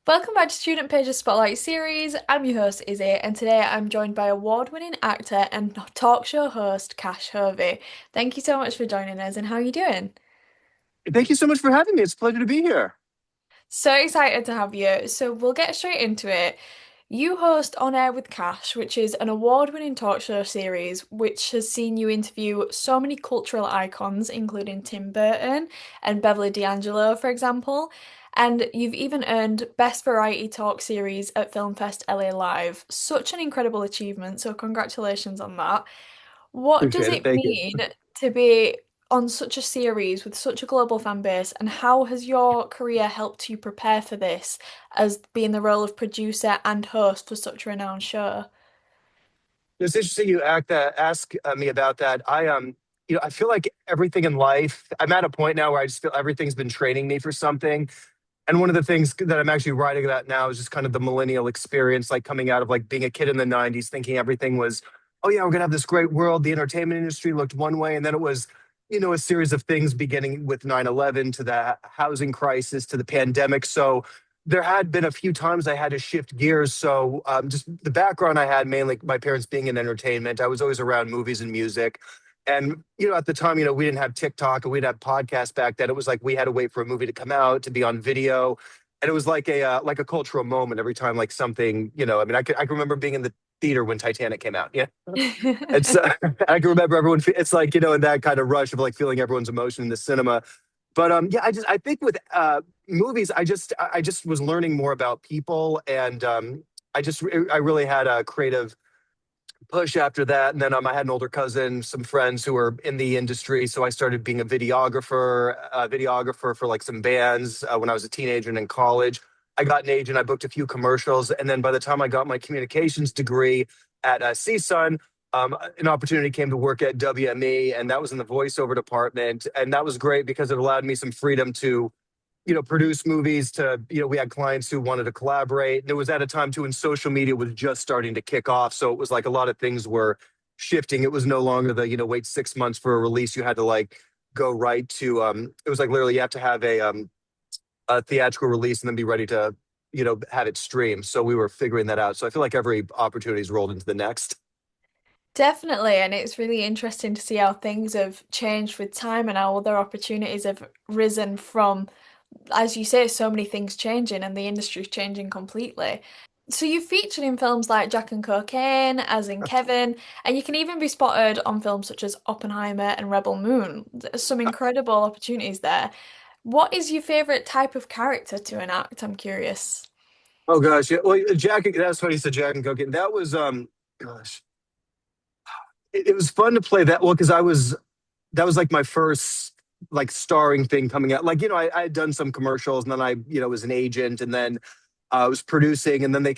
Welcome back to Student Pages Spotlight Series. I'm your host, Izzy, and today I'm joined by award-winning actor and talk show host Kash Hovey. Thank you so much for joining us, and how are you doing? Thank you so much for having me. It's a pleasure to be here. So excited to have you. So we'll get straight into it. You host On Air with Cash, which is an award-winning talk show series which has seen you interview so many cultural icons, including Tim Burton and Beverly D'Angelo, for example. And you've even earned Best Variety Talk Series at Filmfest LA Live. Such an incredible achievement, so congratulations on that. What does Appreciate it. it Thank you. mean to be on such a series with such a global fan base, and how has your career helped you prepare for this as being the role of producer and host for such a renowned show? It's interesting you ask me about that. I feel like everything in life. I'm at a point now where I just feel everything's been training me for something. And one of the things that I'm actually writing about now is just kind of the millennial experience, like coming out of like being a kid in the '90s, thinking everything was, oh yeah, we're gonna have this great world. The entertainment industry looked one way, and then it was, a series of things beginning with 9/11 to the housing crisis to the pandemic. So there had been a few times I had to shift gears. So just the background I had, mainly my parents being in entertainment, I was always around movies and music. And at the time, we didn't have TikTok and we didn't have podcasts back then. It was like we had to wait for a movie to come out to be on video, and it was like a cultural moment every time like something. I mean, I can remember being in the theater when Titanic came out. Yeah, it's I can remember everyone. It's like in that kind of rush of like feeling everyone's emotion in the cinema. But yeah, I think with movies, I just was learning more about people, and I really had a creative push after that. And then I had an older cousin, some friends who were in the industry. So I started being a videographer for like some bands when I was a teenager and in college. I got an agent, I booked a few commercials. And then by the time I got my communications degree at CSUN, an opportunity came to work at WME, and that was in the voiceover department. And that was great because it allowed me some freedom to produce movies to, we had clients who wanted to collaborate. And it was at a time too when social media was just starting to kick off. So it was like a lot of things were shifting. It was no longer the, wait 6 months for a release. You had to like go right to, it was like literally you have to have a theatrical release and then be ready to, have it stream. So we were figuring that out. So I feel like every opportunity's rolled into the next. Definitely, and it's really interesting to see how things have changed with time and how other opportunities have risen from, as you say, so many things changing and the industry's changing completely. So you've featured in films like Jack and Cocaine, as in Kevin, and you can even be spotted on films such as Oppenheimer and Rebel Moon. There's some incredible opportunities there. What is your favorite type of character to enact? I'm curious. Oh gosh. Yeah. Well, that's what he said, Jack and Cocaine. That was, gosh, it was fun to play that. Well, because that was like my first like starring thing coming out. Like, I had done some commercials, and then I, was an agent, and then I was producing, and then they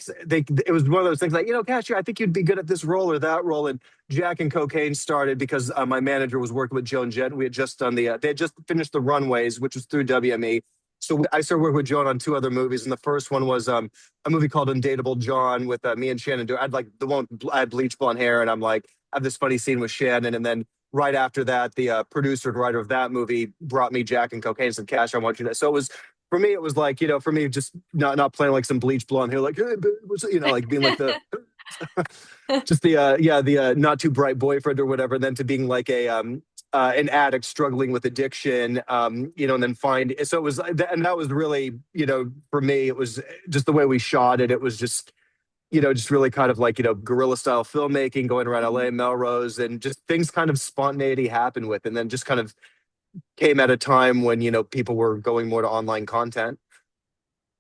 it was one of those things like, Cashier, I think you'd be good at this role or that role. And Jack and Cocaine started because my manager was working with Joan Jett. We had just done they had just finished the Runways, which was through WME. So I started working with Joan on two other movies, and the first one was a movie called Undateable John with me and Shannon. I'd like the one I had bleach blonde hair, and I'm like I have this funny scene with Shannon, and then right after that, the producer and writer of that movie brought me Jack and Cocaine and said, "Cash, I want you to." So it was for me. It was like for me just not playing like some bleach blonde hair, like hey, like being like the just the not too bright boyfriend or whatever. Then to being like a an addict struggling with addiction, and then find so it was, and that was really for me it was just the way we shot it. It was just just really kind of like, guerrilla style filmmaking, going around LA, Melrose, and just things kind of spontaneity happened with, and then just kind of came at a time when, people were going more to online content.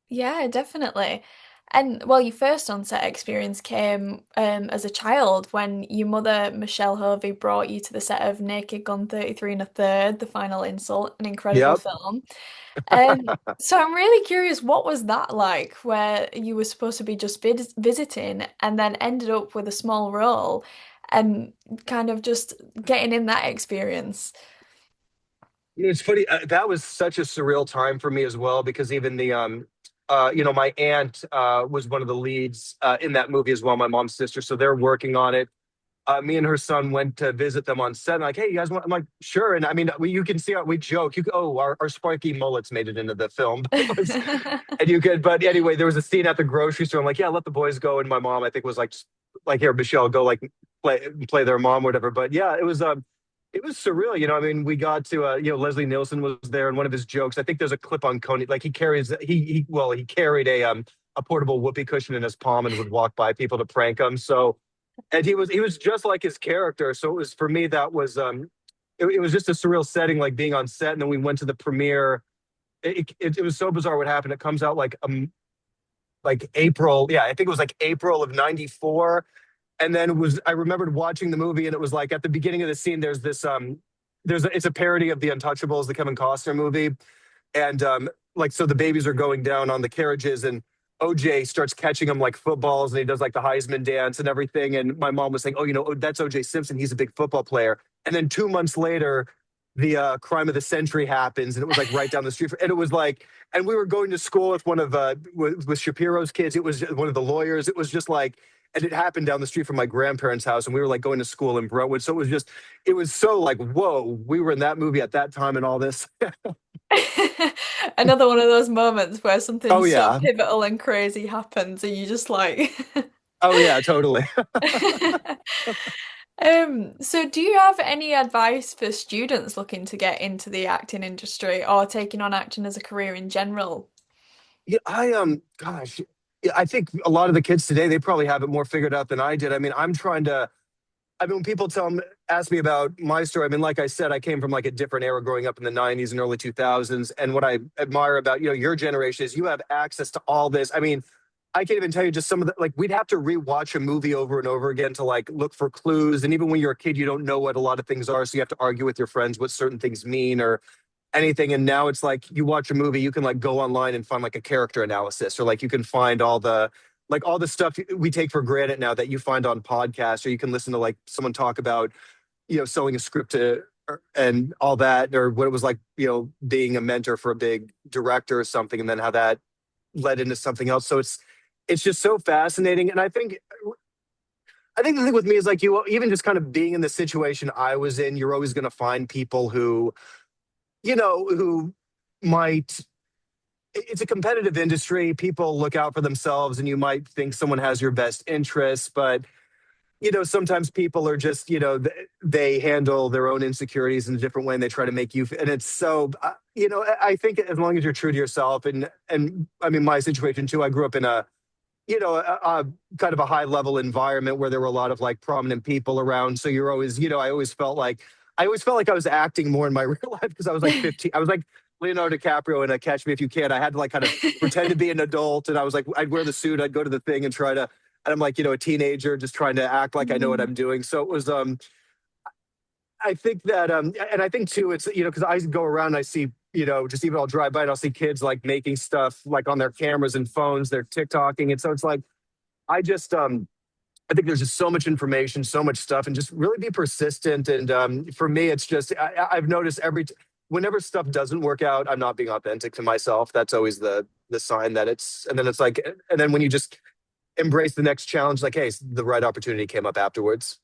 Yeah, definitely. And well, your first on-set experience came as a child when your mother, Michelle Hovey, brought you to the set of Naked Gun 33 and a Third, The Final Insult, an incredible Yep. film. So I'm really curious, what was that like, where you were supposed to be just visiting and then ended up with a small role and kind of just getting in that experience? It's funny. That was such a surreal time for me as well, because even my aunt was one of the leads in that movie as well, my mom's sister. So they're working on it. me and her son went to visit them on set. And like, hey, you guys want? I'm like, sure. And I mean, you can see how we joke. Our sparky mullets made it into the film. But it was, and you could. But anyway, there was a scene at the grocery store. I'm like, yeah, let the boys go. And my mom, I think, was like, like here, Michelle, go like play their mom, whatever. But yeah, it was surreal. I mean, we got to, Leslie Nielsen was there, and one of his jokes. I think there's a clip on Coney. Like he carried a portable whoopee cushion in his palm and would walk by people to prank him. So, and he was just like his character. So it was for me that was it was just a surreal setting, like being on set. And then we went to the premiere. It was so bizarre what happened. It comes out like April. Yeah, I think it was like April of '94. And then I remembered watching the movie, and it was like at the beginning of the scene, there's this it's a parody of the Untouchables, the Kevin Costner movie. And like, so the babies are going down on the carriages, and OJ starts catching them like footballs, and he does like the Heisman dance and everything. And my mom was saying, oh, that's OJ Simpson, he's a big football player. And then 2 months later, the crime of the century happens, and it was like right down the street. And it was like, and we were going to school with one of with Shapiro's kids. It was one of the lawyers. It was just like, and it happened down the street from my grandparents' house, and we were like going to school in Brentwood. So it was so like, whoa, we were in that movie at that time and all this. Another one of those moments where Oh something so yeah, pivotal and crazy happens, and you just like. oh yeah, totally. So do you have any advice for students looking to get into the acting industry or taking on acting as a career in general? Yeah, gosh, yeah, I think a lot of the kids today, they probably have it more figured out than I did. I mean, I'm trying to. I mean, when people ask me about my story, I mean, like I said, I came from like a different era growing up in the '90s and early 2000s. And what I admire about your generation is you have access to all this. I mean, I can't even tell you just some of the, like, we'd have to rewatch a movie over and over again to like look for clues. And even when you're a kid, you don't know what a lot of things are, so you have to argue with your friends what certain things mean or anything. And now it's like you watch a movie, you can like go online and find like a character analysis, or like you can find all the stuff we take for granted now that you find on podcasts, or you can listen to like someone talk about, selling a script and all that, or what it was like, being a mentor for a big director or something, and then how that led into something else. So it's just so fascinating. And I think the thing with me is like, you even just kind of being in the situation I was in, you're always going to find people who might, it's a competitive industry. People look out for themselves, and you might think someone has your best interests, but sometimes people are just, they handle their own insecurities in a different way, and they try to make you, and it's so, I think as long as you're true to yourself, and I mean, my situation too, I grew up in a kind of a high level environment where there were a lot of like prominent people around. So you're always, I always felt like I was acting more in my real life because I was like 15. I was like Leonardo DiCaprio in a Catch Me If You Can. I had to like kind of pretend to be an adult, and I was like, I'd wear the suit, I'd go to the thing and try to, and I'm like, a teenager just trying to act like I know what Mm. I'm doing. So it was, I think that, and I think too, it's, because I go around and I see, just even I'll drive by and I'll see kids like making stuff like on their cameras and phones, they're TikToking. And so it's like, I just, I think there's just so much information, so much stuff, and just really be persistent. And for me, it's just I've noticed whenever stuff doesn't work out, I'm not being authentic to myself. That's always the sign that it's. And then it's like, and then when you just embrace the next challenge, like, hey, the right opportunity came up afterwards.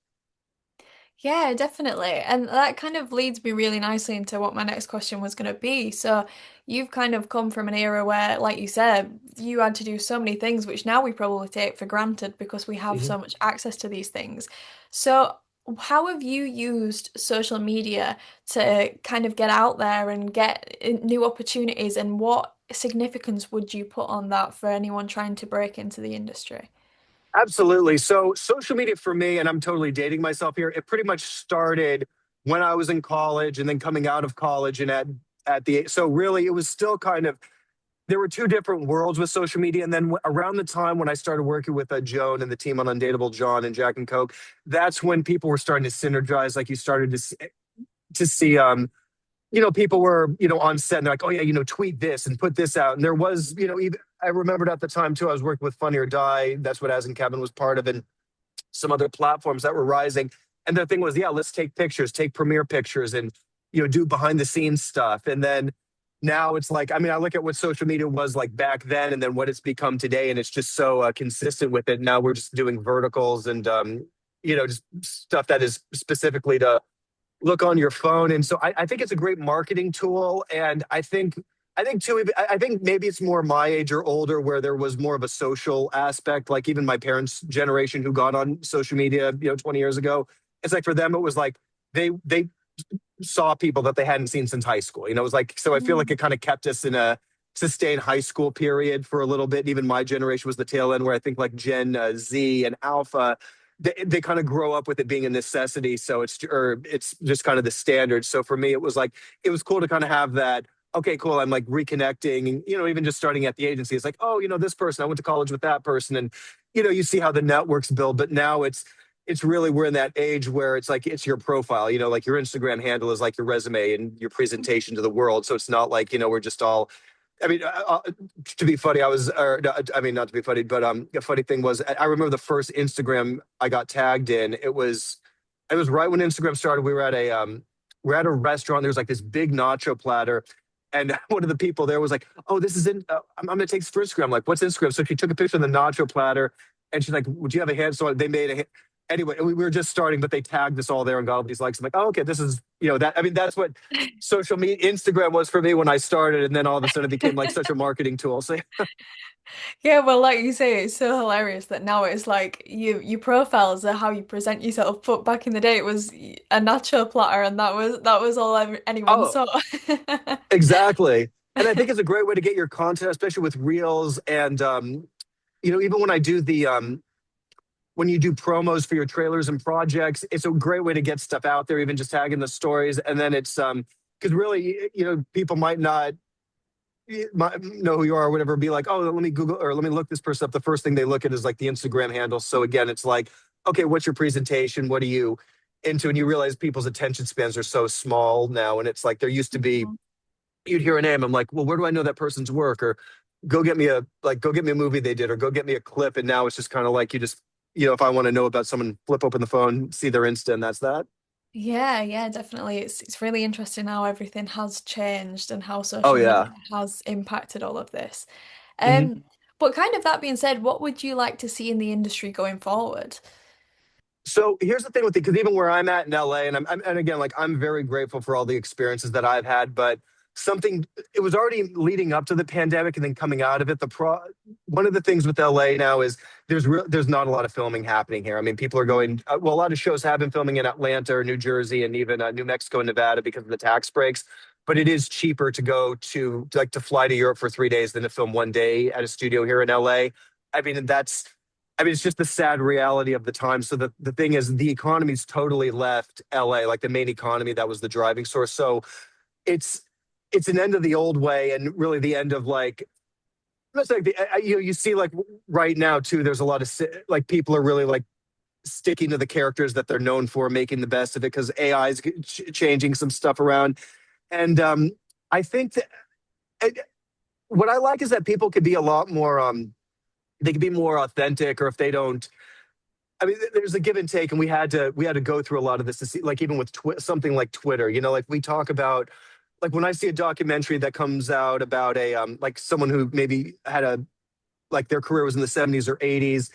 Yeah, definitely. And that kind of leads me really nicely into what my next question was going to be. So, you've kind of come from an era where, like you said, you had to do so many things, which now we probably take for granted because we have Mhm. so much access to these things. So, how have you used social media to kind of get out there and get new opportunities, and what significance would you put on that for anyone trying to break into the industry? Absolutely. So social media for me, and I'm totally dating myself here, it pretty much started when I was in college and then coming out of college and at the so really it was still kind of there were two different worlds with social media. And then around the time when I started working with Joan and the team on Undateable John and Jack and Coke, that's when people were starting to synergize. Like you started to see people were, on set and they're like, oh yeah, tweet this and put this out. And there was, even I remembered at the time too, I was working with Funny or Die. That's what As in Kevin was part of, and some other platforms that were rising. And the thing was, yeah, let's take pictures, take premiere pictures, and do behind the scenes stuff. And then now it's like, I mean, I look at what social media was like back then, and then what it's become today, and it's just so consistent with it. Now we're just doing verticals, and just stuff that is specifically to look on your phone. And so I think it's a great marketing tool. And I think too, I think maybe it's more my age or older where there was more of a social aspect. Like even my parents' generation who got on social media, 20 years ago, it's like for them, it was like they saw people that they hadn't seen since high school. It was like, so I feel like Mm. it kind of kept us in a sustained high school period for a little bit. Even my generation was the tail end where I think like Gen Z and Alpha, they kind of grow up with it being a necessity. So it's just kind of the standard. So for me, it was like, it was cool to kind of have that. Okay, cool. I'm like reconnecting, and even just starting at the agency, it's like, oh, this person. I went to college with that person, and you see how the networks build. But now it's really we're in that age where it's like it's your profile, like your Instagram handle is like your resume and your presentation to the world. So it's not like we're just all. I mean, to be funny, I was, or, no, I mean, not to be funny, but a funny thing was, I remember the first Instagram I got tagged in. It was right when Instagram started. We were at a restaurant. There was like this big nacho platter, and one of the people there was like, "Oh, this is in. I'm gonna take this for Instagram." I'm like, "What's Instagram?" So she took a picture of the nacho platter, and she's like, "Would you have a hand?" So they made a. Anyway, we were just starting, but they tagged us all there and got all these likes. I'm like, "Oh, okay, this is that." I mean, that's what social media, Instagram was for me when I started, and then all of a sudden it became like such a marketing tool. So Yeah, well, like you say, it's so hilarious that now it's like your profiles are how you present yourself. But back in the day, it was a nacho platter, and that was all anyone oh, saw. exactly. And I think it's a great way to get your content, especially with reels. And even when I do the when you do promos for your trailers and projects, it's a great way to get stuff out there, even just tagging the stories. And then it's because really, people might not might know who you are or whatever, be like, oh, let me Google or let me look this person up. The first thing they look at is like the Instagram handle. So again, it's like, okay, what's your presentation? What are you into? And you realize people's attention spans are so small now. And it's like there used to be, you'd hear a name. I'm like, well, where do I know that person's work? Or go get me a movie they did, or go get me a clip. And now it's just kind of like you just, if I want to know about someone, flip open the phone, see their Insta, and that's that. Yeah, yeah, definitely. It's really interesting how everything has changed and how Oh social media yeah. has impacted all of this. Mhm. Um, but kind of that being said, what would you like to see in the industry going forward? So here's the thing with it, because even where I'm at in LA, and and again, like I'm very grateful for all the experiences that I've had, but something it was already leading up to the pandemic and then coming out of it. One of the things with LA now is there's not a lot of filming happening here. I mean, people are going well, a lot of shows have been filming in Atlanta or New Jersey and even New Mexico and Nevada because of the tax breaks. But it is cheaper to go to fly to Europe for 3 days than to film one day at a studio here in LA. I mean, it's just the sad reality of the time. So the thing is, the economy's totally left LA, like the main economy that was the driving source. So it's it's an end of the old way, and really the end of like it's like you see like right now too. There's a lot of like people are really like sticking to the characters that they're known for, making the best of it because AI is changing some stuff around. And I think that uh, what I like is that people could be a lot more. They could be more authentic, or if they don't I mean, there's a give and take, and we had to go through a lot of this to see, like even with something like Twitter, like we talk about, like when I see a documentary that comes out about a like someone who maybe had a like their career was in the 70s or 80s,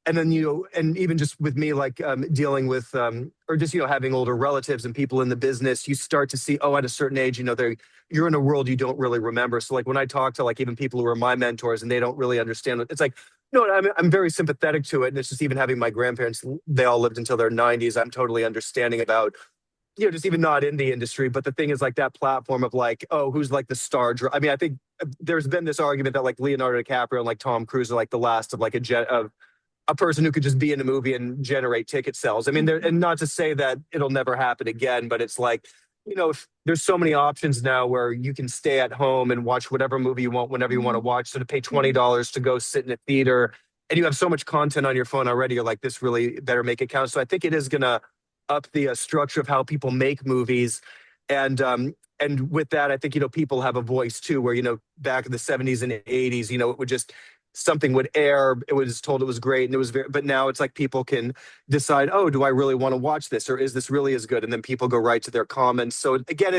and then and even just with me like dealing with or just having older relatives and people in the business, you start to see, oh, at a certain age, they you're in a world you don't really remember. So like when I talk to like even people who are my mentors and they don't really understand it, it's like no, I'm very sympathetic to it. And it's just even having my grandparents, they all lived until their 90s. I'm totally understanding about just even not in the industry. But the thing is, like that platform of like, oh, who's like the star? I mean, I think there's been this argument that like Leonardo DiCaprio and like Tom Cruise are like the last of like of a person who could just be in a movie and generate ticket sales. I mean, and not to say that it'll never happen again, but it's like, if there's so many options now where you can stay at home and watch whatever movie you want whenever you want to Mhm. watch. So to pay $20 to go sit in a theater and you have so much content on your phone already, you're like, this really better make it count. So I think it is going to up the structure of how people make movies. And with that, I think, people have a voice too, where, back in the 70s and 80s, it would just, something would air, it was told it was great and it was very, but now it's like people can decide, oh, do I really want to watch this, or is this really as good? And then people go right to their comments. So again,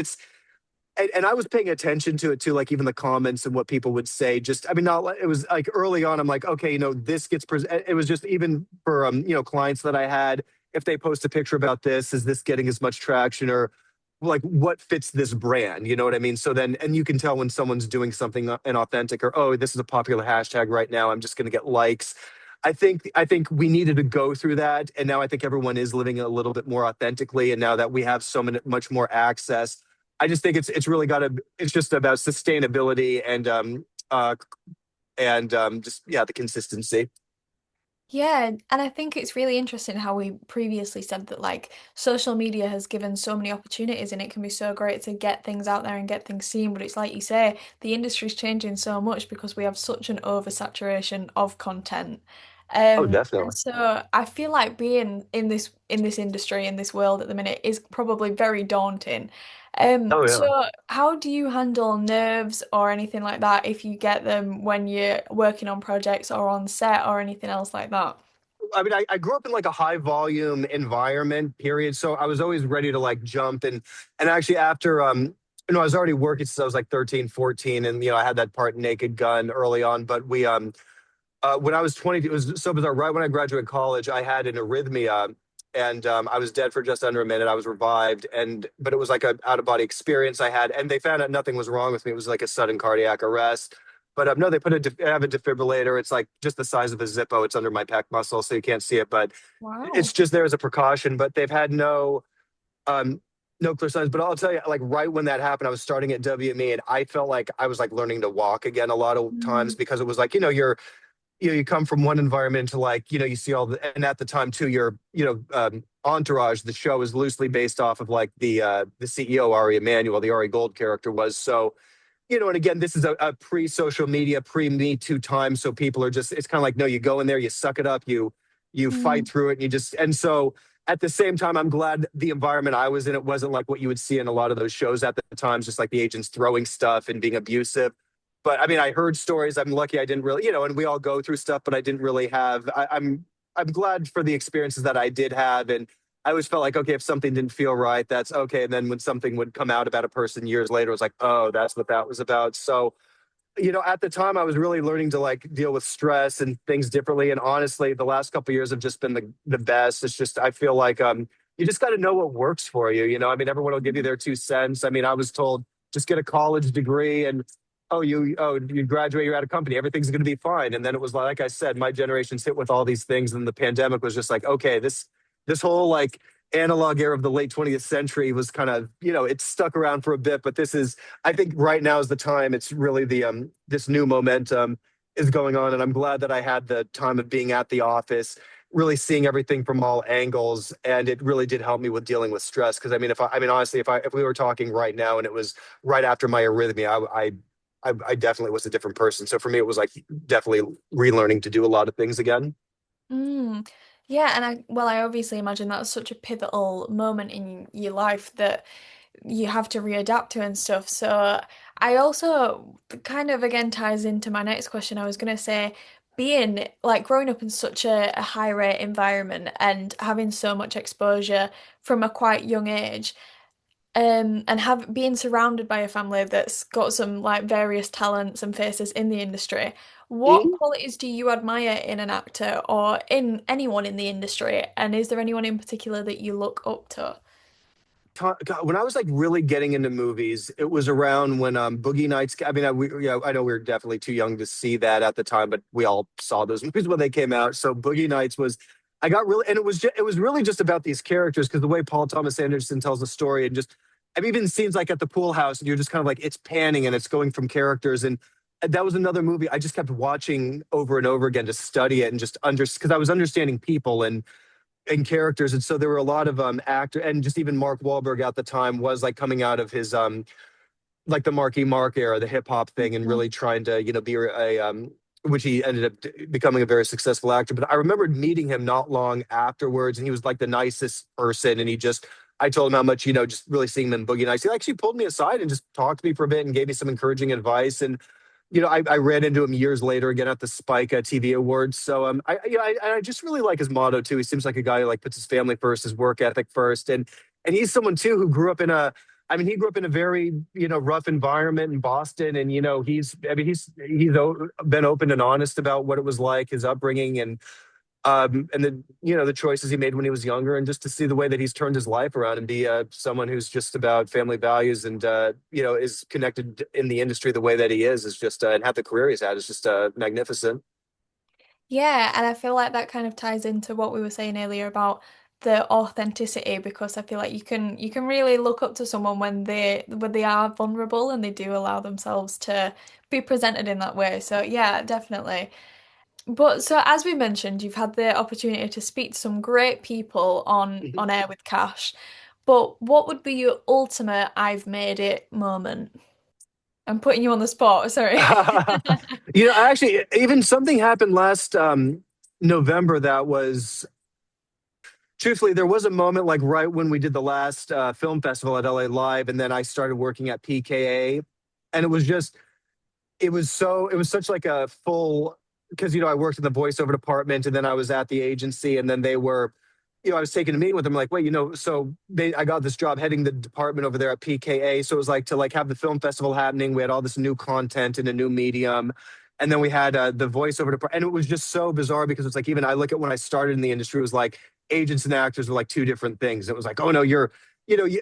and I was paying attention to it too, like even the comments and what people would say. Just, I mean, not like it was like early on. I'm like, okay, this gets. It was just even for clients that I had. if they post a picture about this, is this getting as much traction, or like what fits this brand? You know what I mean? So then, and you can tell when someone's doing something inauthentic, or oh, this is a popular hashtag right now, I'm just going to get likes. I think we needed to go through that, and now I think everyone is living a little bit more authentically. And now that we have much more access, I just think it's really got to. It's just about sustainability and just yeah, the consistency. Yeah, and I think it's really interesting how we previously said that like social media has given so many opportunities and it can be so great to get things out there and get things seen, but it's like you say, the industry's changing so much because we have such an oversaturation of content. Oh, And definitely. so I feel like being in this industry, in this world at the minute is probably very daunting. Oh yeah. So how do you handle nerves or anything like that if you get them when you're working on projects or on set or anything else like that? I mean, I grew up in like a high volume environment, period. So I was always ready to like jump and actually after I was already working since I was like 13, 14, and I had that part in Naked Gun early on. But we when I was 20, it was so bizarre. Right when I graduated college, I had an arrhythmia, and I was dead for just under a minute. I was revived, but it was like a out of body experience I had, and they found out nothing was wrong with me. It was like a sudden cardiac arrest. But no, they put I have a defibrillator. It's like just the size of a Zippo. It's under my pec muscle, so you can't see it, but it's Wow. just there as a precaution. But they've had um, no clear signs. But I'll tell you, like right when that happened, I was starting at WME, and I felt like I was like learning to walk again a lot of times Mm, because it was like you come from one environment to like you see all the, and at the time too your Entourage, the show, is loosely based off of like the CEO Ari Emanuel, the Ari Gold character was. So and again, this is a pre-social media, pre-Me Too time, so people are just, it's kind of like, no, you go in there, you suck it up, you fight mm, through it, and you just, and so at the same time, I'm glad the environment I was in, it wasn't like what you would see in a lot of those shows at the times, just like the agents throwing stuff and being abusive. But I mean, I heard stories. I'm lucky I didn't really, and we all go through stuff, but I didn't really have. I'm glad for the experiences that I did have, and I always felt like, okay, if something didn't feel right, that's okay. And then when something would come out about a person years later, it was like, oh, that's what that was about. So at the time I was really learning to like deal with stress and things differently. And honestly, the last couple of years have just been the best. It's just I feel like you just got to know what works for you. I mean, everyone will give you mm, their 2 cents. I mean, I was told just get a college degree and you graduate, you're out of company, everything's going to be fine. And then it was like I said, my generation's hit with all these things, and the pandemic was just like, okay, this whole like analog era of the late 20th century was kind of it stuck around for a bit, but this is, I think right now is the time. It's really the this new momentum is going on, and I'm glad that I had the time of being at the office, really seeing everything from all angles, and it really did help me with dealing with stress. Because I mean, I mean honestly, if we were talking right now and it was right after my arrhythmia, I definitely was a different person. So for me, it was like definitely relearning to do a lot of things again. mm. Yeah, and I obviously imagine that's such a pivotal moment in your life that you have to readapt to and stuff. So I also kind of again ties into my next question. I was gonna say, being like growing up in such a high rate environment and having so much exposure from a quite young age, and have being surrounded by a family that's got some like various talents and faces in the industry. What qualities do you admire in an actor or in anyone in the industry? And is there anyone in particular that you look up to? God, when I was like really getting into movies, it was around when Boogie Nights. I mean, I know we were definitely too young to see that at the time, but we all saw those movies when they came out. So Boogie Nights was, I got really, and it was really just about these characters because the way Paul Thomas Anderson tells the story, and just, I mean, even scenes like at the pool house, and you're just kind of like it's panning and it's going from characters, and that was another movie I just kept watching over and over again to study it and just because I was understanding people and characters. And so there were a lot of actor, and just even Mark Wahlberg at the time was like coming out of his like the Marky Mark era, the hip hop thing, and Mhm. really trying to be which he ended up becoming a very successful actor. But I remembered meeting him not long afterwards, and he was like the nicest person. And I told him how much, just really seeing him in Boogie Nights. He actually pulled me aside and just talked to me for a bit and gave me some encouraging advice. And I ran into him years later again at the Spike TV Awards. So I just really like his motto too. He seems like a guy who like puts his family first, his work ethic first, and he's someone too who grew up in a. I mean, he grew up in a very rough environment in Boston, and he's I mean he's been open and honest about what it was like, his upbringing, and And the the choices he made when he was younger, and just to see the way that he's turned his life around and be someone who's just about family values and is connected in the industry the way that he is just and have the career he's had is just magnificent. Yeah, and I feel like that kind of ties into what we were saying earlier about the authenticity because I feel like you can really look up to someone when they are vulnerable and they do allow themselves to be presented in that way. So yeah, definitely. But so as we mentioned, you've had the opportunity to speak to some great people on air with Cash. But what would be your ultimate I've made it moment? I'm putting you on the spot, sorry. I actually even something happened last November that was truthfully, there was a moment like right when we did the last film festival at LA Live, and then I started working at PKA, and it was such like a full because I worked in the voiceover department, and then I was at the agency, and then they were. I was taking a meeting with them, like, wait, so I got this job heading the department over there at PKA. So it was like to like have the film festival happening. We had all this new content in a new medium, and then we had the voiceover department, and it was just so bizarre because it's like even I look at when I started in the industry, it was like agents and actors were like two different things. It was like, oh no,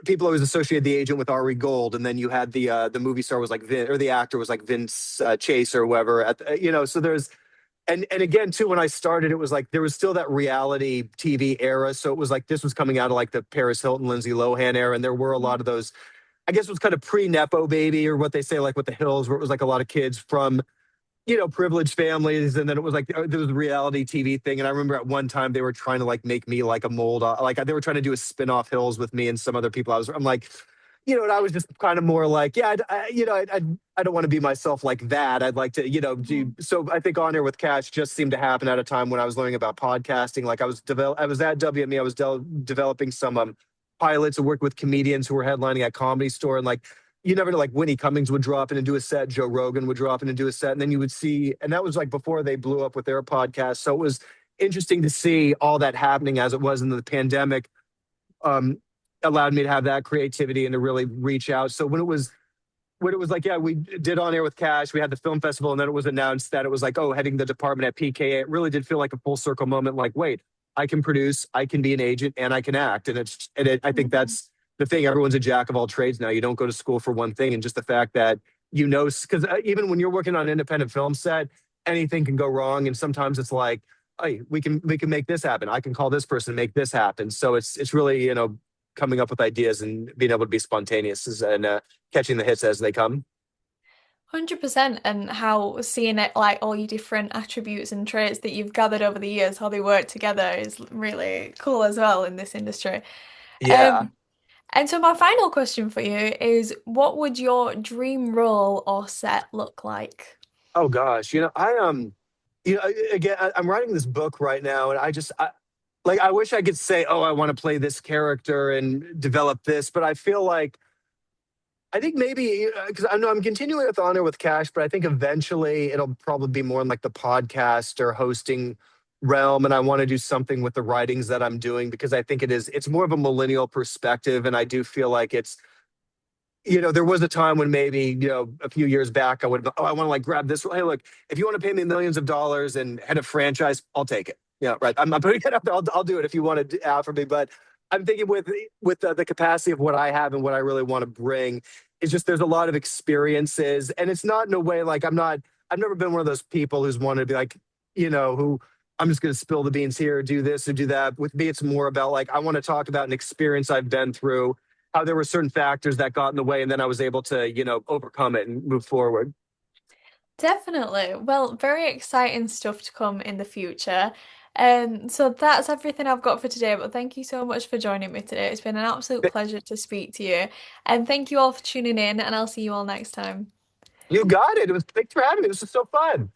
people always associate the agent with Ari Gold, and then you had the movie star was like Vin, or the actor was like Vince Chase or whoever. So there's and again too when I started, it was like there was still that reality TV era. So it was like this was coming out of like the Paris Hilton, Lindsay Lohan era, and there were a lot of those. I guess it was kind of pre Nepo baby or what they say like with the Hills, where it was like a lot of kids from privileged families, and then it was like there was a reality TV thing. And I remember at one time they were trying to like make me like a mold, like they were trying to do a spin-off Hills with me and some other people. I'm like, and I was just kind of more like, yeah, I don't want to be myself like that. I'd like to, do. Mhm. So I think On Air with Cash just seemed to happen at a time when I was learning about podcasting. Like I was at WME, I was developing some pilots and worked with comedians who were headlining at Comedy Store, and like you never know, like Whitney Cummings would drop in and do a set, Joe Rogan would drop in and do a set, and then you would see, and that was like before they blew up with their podcast. So it was interesting to see all that happening as it was in the pandemic. Um, Allowed me to have that creativity and to really reach out. So when it was like, yeah, we did On Air with Cash, we had the film festival, and then it was announced that it was like, oh, heading the department at PKA. It really did feel like a full circle moment. Like, wait, I can produce, I can be an agent, and I can act. I think Mhm. that's the thing. Everyone's a jack of all trades now. You don't go to school for one thing, and just the fact that because even when you're working on an independent film set, anything can go wrong, and sometimes it's like, hey, we can make this happen. I can call this person and make this happen. So it's really coming up with ideas and being able to be spontaneous and catching the hits as they come. 100%, and how seeing it like all your different attributes and traits that you've gathered over the years, how they work together is really cool as well in this industry. Yeah. Um, and so my final question for you is, what would your dream role or set look like? Oh gosh, again, I'm writing this book right now, and like I wish I could say, oh, I want to play this character and develop this, but I feel like I think maybe because I know I'm continuing with Honor with Cash, but I think eventually it'll probably be more in like the podcast or hosting realm, and I want to do something with the writings that I'm doing because I think it's more of a millennial perspective, and I do feel like there was a time when maybe, a few years back, I would have, oh, I want to like grab this. Hey, look, if you want to pay me millions of dollars and head a franchise, I'll take it. Yeah, right. I'm not putting it up there. I'll do it if you want to offer me. But I'm thinking with the capacity of what I have and what I really want to bring, it's just there's a lot of experiences, and it's not in a way like I've never been one of those people who's wanted to be like, who I'm just going to spill the beans here, do this or do that. With me, it's more about like I want to talk about an experience I've been through, how there were certain factors that got in the way, and then I was able to, overcome it and move forward. Definitely. Well, very exciting stuff to come in the future. So that's everything I've got for today, but thank you so much for joining me today. It's been an absolute pleasure to speak to you. And thank you all for tuning in, and I'll see you all next time. You got it. Thanks for having me. This was so fun.